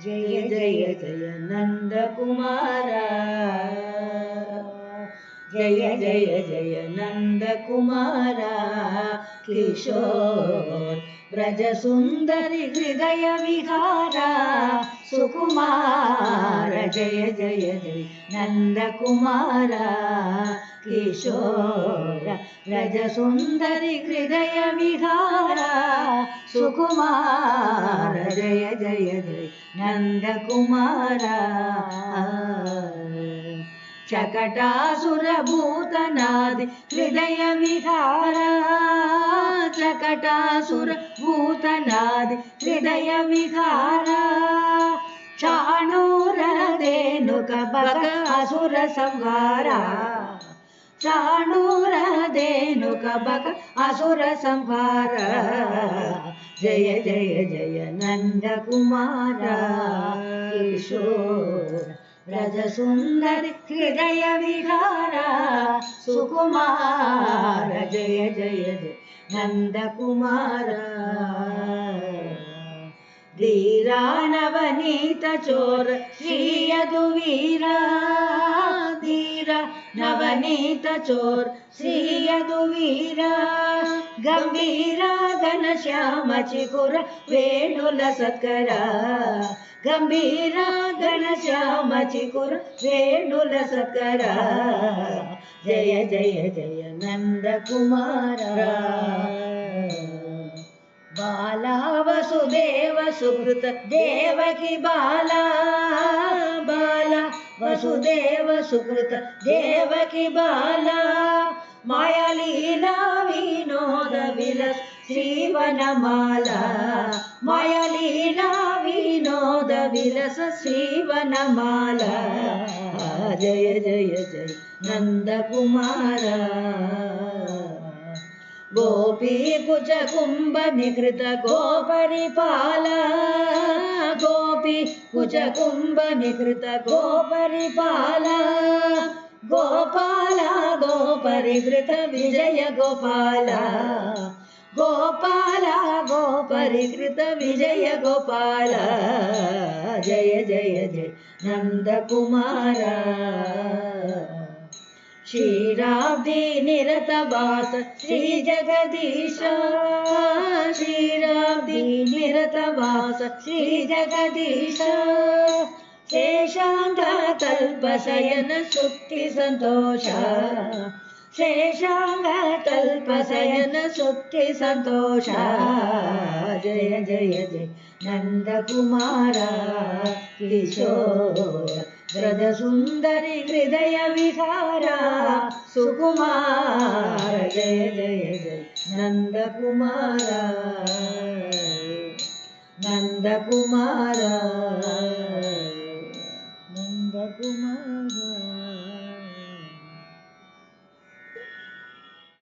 जय जय जय नंदकुमार जय जय जय नंदकुमार किशोर ब्रज सुंदरी हृदय विहार सुकुमार जय जय जय नंदकुमार किशोर ब्रज सुंदरी हृदय विहार सुकुमार जय जय जय नंदकुमार चकटासुरभूतनादि हृदय विहार चकटासुरभूतनादि हृदय विहार चाणूरधेनुक बक असुर संहार चाणूरधेनुक बक असुर संहार जय जय जय नंदकुमार किशोर ब्रज सुंदरी हृदय विहार सुकुमार जय जय जय नंदकुमार धीरा नवनीत चोर श्री यदुवीरा धीरा नवनीत चोर श्री यदुवीरा गंभीरा घनश्याम चिकुर वेणुल सत्कर गंभीरा घनश्याम चिकुर वेणुल सत्कर जय जय जय नंदकुमार बाला वसुदेव सुकृत देवकी बाला बाला वसुदेव सुकृत देवकी बाला माया लीला विनोद विलस श्रीवनमाला माया लीला विनोद विलस श्रीवनमाला जय जय जय नंदकुमार गोपी कुच कुंभ निकृत गोपरिपाल गोपी कुच कुंभ निकृत गोपरिपाल गोपाल गोपरिकृत विजय गोपाल गोपाल गोपरिकृत विजय गोपाल जय जय जय नंदकुमार क्षीराब्धि निरत वास श्री जगदीश क्षीराब्धि निरत वास श्री जगदीश शेषांग कल्पशयन सुक्ति संतोष शेषांग कल्पशयन सुक्ति संतोष जय जय जय नंदकुमार किशोर ब्रज सुंदरी हृदय विहार सुकुमार जय जय जय नंदकुमार नंदकुमार।